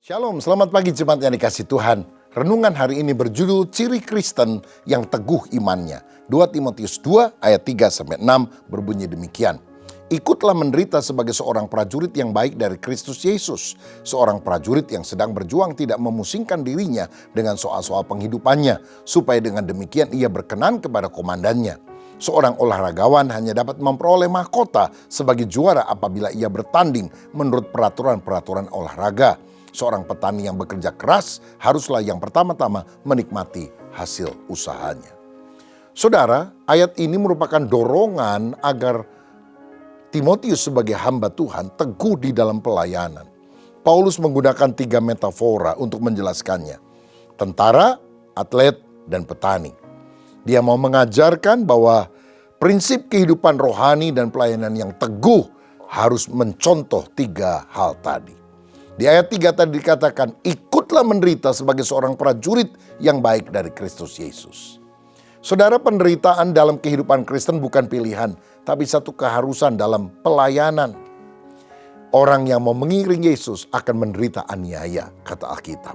Shalom, selamat pagi jemaat yang dikasih Tuhan. Renungan hari ini berjudul Ciri Kristen yang Teguh Imannya. 2 Timotius 2 ayat 3-6 berbunyi demikian. Ikutlah menderita sebagai seorang prajurit yang baik dari Kristus Yesus. Seorang prajurit yang sedang berjuang tidak memusingkan dirinya dengan soal-soal penghidupannya, supaya dengan demikian ia berkenan kepada komandannya. Seorang olahragawan hanya dapat memperoleh mahkota sebagai juara apabila ia bertanding menurut peraturan-peraturan olahraga. Seorang petani yang bekerja keras haruslah yang pertama-tama menikmati hasil usahanya. Saudara, ayat ini merupakan dorongan agar Timotius sebagai hamba Tuhan teguh di dalam pelayanan. Paulus menggunakan 3 metafora untuk menjelaskannya. Tentara, atlet, dan petani. Dia mau mengajarkan bahwa prinsip kehidupan rohani dan pelayanan yang teguh harus mencontoh 3 hal tadi. Di ayat 3 tadi dikatakan, ikutlah menderita sebagai seorang prajurit yang baik dari Kristus Yesus. Saudara, penderitaan dalam kehidupan Kristen bukan pilihan, tapi satu keharusan dalam pelayanan. Orang yang mau mengiring Yesus akan menderita aniaya, kata Alkitab.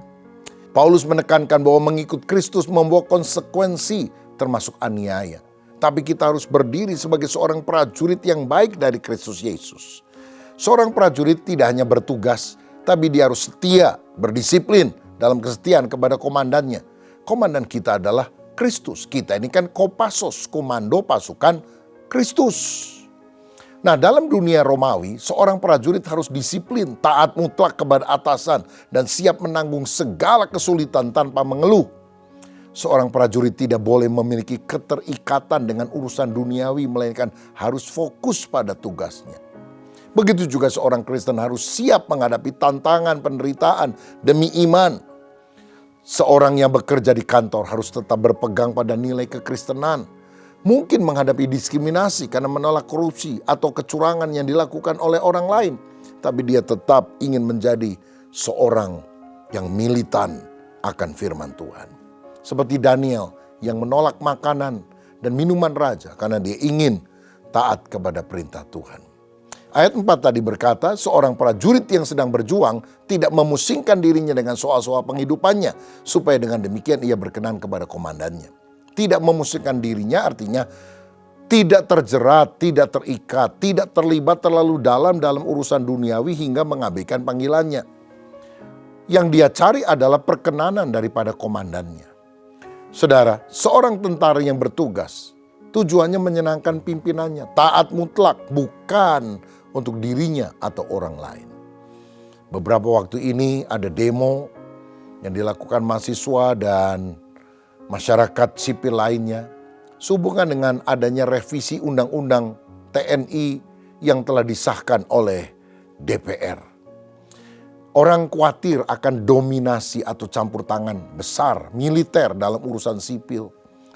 Paulus menekankan bahwa mengikut Kristus membawa konsekuensi termasuk aniaya. Tapi kita harus berdiri sebagai seorang prajurit yang baik dari Kristus Yesus. Seorang prajurit tidak hanya bertugas, tapi dia harus setia, berdisiplin dalam kesetiaan kepada komandannya. Komandan kita adalah Kristus. Kita ini kan Kopassos, komando pasukan Kristus. Nah, dalam dunia Romawi, seorang prajurit harus disiplin, taat mutlak kepada atasan, dan siap menanggung segala kesulitan tanpa mengeluh. Seorang prajurit tidak boleh memiliki keterikatan dengan urusan duniawi, melainkan harus fokus pada tugasnya. Begitu juga seorang Kristen harus siap menghadapi tantangan penderitaan demi iman. Seorang yang bekerja di kantor harus tetap berpegang pada nilai kekristenan. Mungkin menghadapi diskriminasi karena menolak korupsi atau kecurangan yang dilakukan oleh orang lain. Tapi dia tetap ingin menjadi seorang yang militan akan firman Tuhan. Seperti Daniel yang menolak makanan dan minuman raja karena dia ingin taat kepada perintah Tuhan. Ayat 4 tadi berkata, seorang prajurit yang sedang berjuang tidak memusingkan dirinya dengan soal-soal penghidupannya, supaya dengan demikian ia berkenan kepada komandannya. Tidak memusingkan dirinya artinya tidak terjerat, tidak terikat, tidak terlibat terlalu dalam urusan duniawi hingga mengabaikan panggilannya. Yang dia cari adalah perkenanan daripada komandannya. Saudara, seorang tentara yang bertugas, tujuannya menyenangkan pimpinannya, taat mutlak, bukan untuk dirinya atau orang lain. Beberapa waktu ini ada demo yang dilakukan mahasiswa dan masyarakat sipil lainnya, sehubungan dengan adanya revisi undang-undang TNI yang telah disahkan oleh DPR. Orang khawatir akan dominasi atau campur tangan besar militer dalam urusan sipil.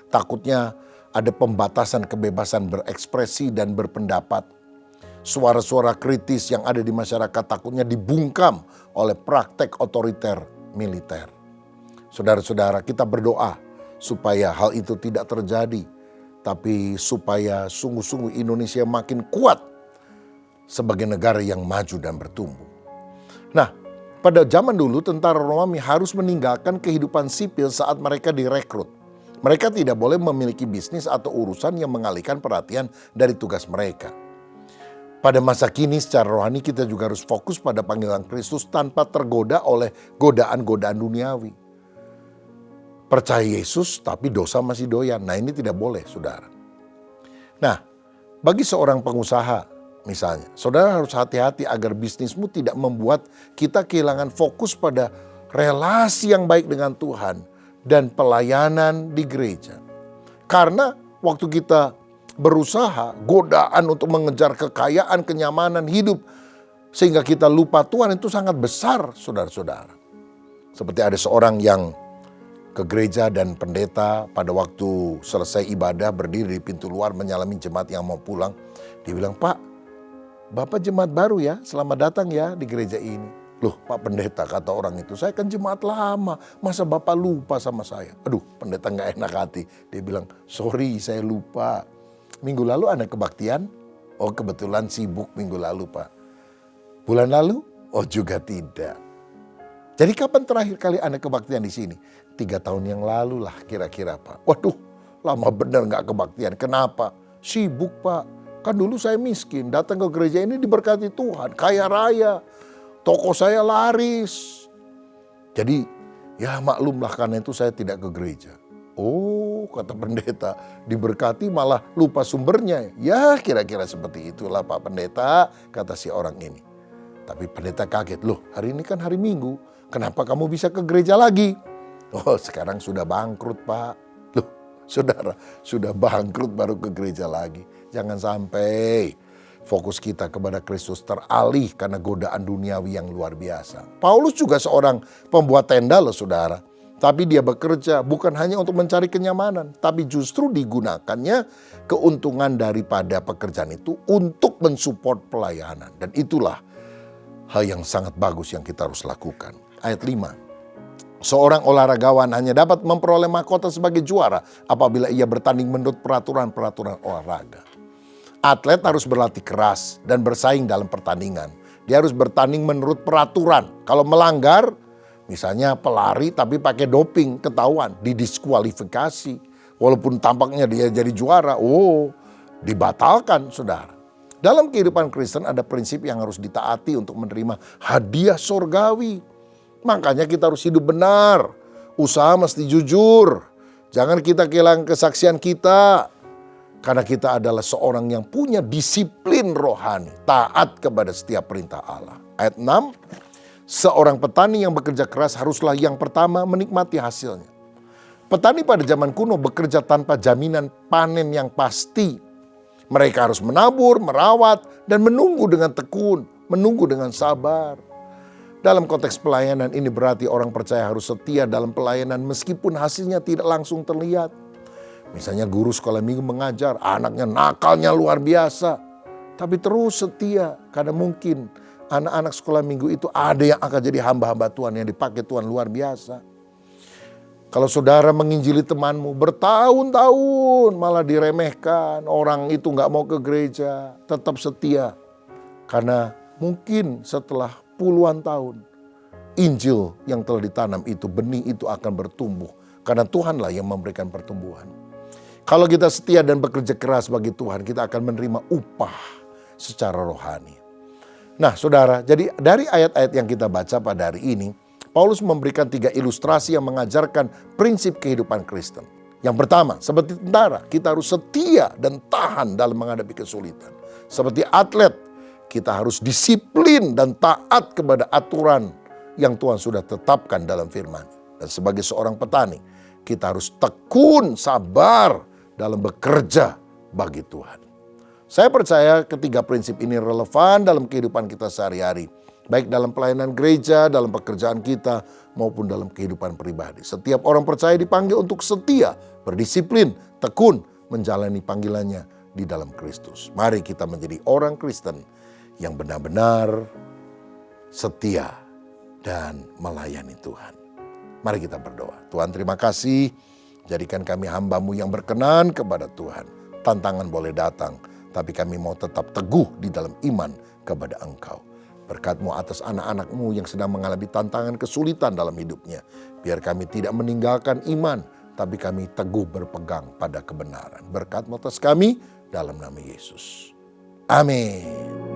Takutnya ada pembatasan kebebasan berekspresi dan berpendapat. Suara-suara kritis yang ada di masyarakat takutnya dibungkam oleh praktek otoriter militer. Saudara-saudara, kita berdoa supaya hal itu tidak terjadi. Tapi supaya sungguh-sungguh Indonesia makin kuat sebagai negara yang maju dan bertumbuh. Nah, pada zaman dulu tentara Romawi harus meninggalkan kehidupan sipil saat mereka direkrut. Mereka tidak boleh memiliki bisnis atau urusan yang mengalihkan perhatian dari tugas mereka. Pada masa kini secara rohani kita juga harus fokus pada panggilan Kristus tanpa tergoda oleh godaan-godaan duniawi. Percaya Yesus tapi dosa masih doyan. Nah, ini tidak boleh, saudara. Nah, bagi seorang pengusaha misalnya, saudara harus hati-hati agar bisnismu tidak membuat kita kehilangan fokus pada relasi yang baik dengan Tuhan dan pelayanan di gereja. Karena waktu kita berusaha, godaan untuk mengejar kekayaan, kenyamanan hidup, sehingga kita lupa Tuhan itu sangat besar, saudara-saudara. Seperti ada seorang yang ke gereja dan pendeta pada waktu selesai ibadah berdiri di pintu luar menyalami jemaat yang mau pulang. Dia bilang, "Pak, Bapak jemaat baru ya, selamat datang ya di gereja ini." "Loh Pak Pendeta," kata orang itu, "saya kan jemaat lama, masa Bapak lupa sama saya?" Aduh, pendeta gak enak hati. Dia bilang, "Sorry, saya lupa. Minggu lalu ada kebaktian?" "Oh kebetulan sibuk minggu lalu Pak." "Bulan lalu?" "Oh juga tidak." Jadi kapan terakhir kali Anda kebaktian di sini? 3 tahun yang lalu lah kira-kira Pak. Waduh, lama benar nggak kebaktian. Kenapa? Sibuk Pak. Kan dulu saya miskin, datang ke gereja ini diberkati Tuhan, kaya raya. Toko saya laris. Jadi ya maklumlah karena itu saya tidak ke gereja. Oh, kata pendeta, diberkati malah lupa sumbernya. Ya kira-kira seperti itulah Pak Pendeta, kata si orang ini. Tapi pendeta kaget, loh hari ini kan hari Minggu, kenapa kamu bisa ke gereja lagi? Oh sekarang sudah bangkrut Pak. Loh saudara, sudah bangkrut baru ke gereja lagi. Jangan sampai fokus kita kepada Kristus teralih karena godaan duniawi yang luar biasa. Paulus juga seorang pembuat tenda loh saudara. Tapi dia bekerja bukan hanya untuk mencari kenyamanan, tapi justru digunakannya keuntungan daripada pekerjaan itu untuk mensupport pelayanan. Dan itulah hal yang sangat bagus yang kita harus lakukan. Ayat 5. Seorang olahragawan hanya dapat memperoleh mahkota sebagai juara apabila ia bertanding menurut peraturan-peraturan olahraga. Atlet harus berlatih keras dan bersaing dalam pertandingan. Dia harus bertanding menurut peraturan. Kalau melanggar, misalnya pelari tapi pakai doping, ketahuan, didiskualifikasi. Walaupun tampaknya dia jadi juara, dibatalkan saudara. Dalam kehidupan Kristen ada prinsip yang harus ditaati untuk menerima hadiah sorgawi. Makanya kita harus hidup benar. Usaha mesti jujur. Jangan kita kehilangan kesaksian kita. Karena kita adalah seorang yang punya disiplin rohani. Taat kepada setiap perintah Allah. Ayat 6. Seorang petani yang bekerja keras haruslah yang pertama menikmati hasilnya. Petani pada zaman kuno bekerja tanpa jaminan panen yang pasti. Mereka harus menabur, merawat, dan menunggu dengan tekun, menunggu dengan sabar. Dalam konteks pelayanan ini berarti orang percaya harus setia dalam pelayanan meskipun hasilnya tidak langsung terlihat. Misalnya guru sekolah minggu mengajar, anaknya nakalnya luar biasa. Tapi terus setia, karena mungkin anak-anak sekolah minggu itu ada yang akan jadi hamba-hamba Tuhan yang dipakai Tuhan luar biasa. Kalau saudara menginjili temanmu bertahun-tahun malah diremehkan, orang itu gak mau ke gereja, tetap setia. Karena mungkin setelah puluhan tahun, Injil yang telah ditanam itu, benih itu akan bertumbuh. Karena Tuhanlah yang memberikan pertumbuhan. Kalau kita setia dan bekerja keras bagi Tuhan, kita akan menerima upah secara rohani. Nah saudara, jadi dari ayat-ayat yang kita baca pada hari ini, Paulus memberikan 3 ilustrasi yang mengajarkan prinsip kehidupan Kristen. Yang pertama, seperti tentara, kita harus setia dan tahan dalam menghadapi kesulitan. Seperti atlet, kita harus disiplin dan taat kepada aturan yang Tuhan sudah tetapkan dalam firman. Dan sebagai seorang petani, kita harus tekun, sabar dalam bekerja bagi Tuhan. Saya percaya ketiga prinsip ini relevan dalam kehidupan kita sehari-hari. Baik dalam pelayanan gereja, dalam pekerjaan kita, maupun dalam kehidupan pribadi. Setiap orang percaya dipanggil untuk setia, berdisiplin, tekun, menjalani panggilannya di dalam Kristus. Mari kita menjadi orang Kristen yang benar-benar setia dan melayani Tuhan. Mari kita berdoa. Tuhan terima kasih, jadikan kami hamba-Mu yang berkenan kepada Tuhan. Tantangan boleh datang, tapi kami mau tetap teguh di dalam iman kepada Engkau. Berkat-Mu atas anak-anak-Mu yang sedang mengalami tantangan kesulitan dalam hidupnya. Biar kami tidak meninggalkan iman, tapi kami teguh berpegang pada kebenaran. Berkat-Mu atas kami dalam nama Yesus. Amin.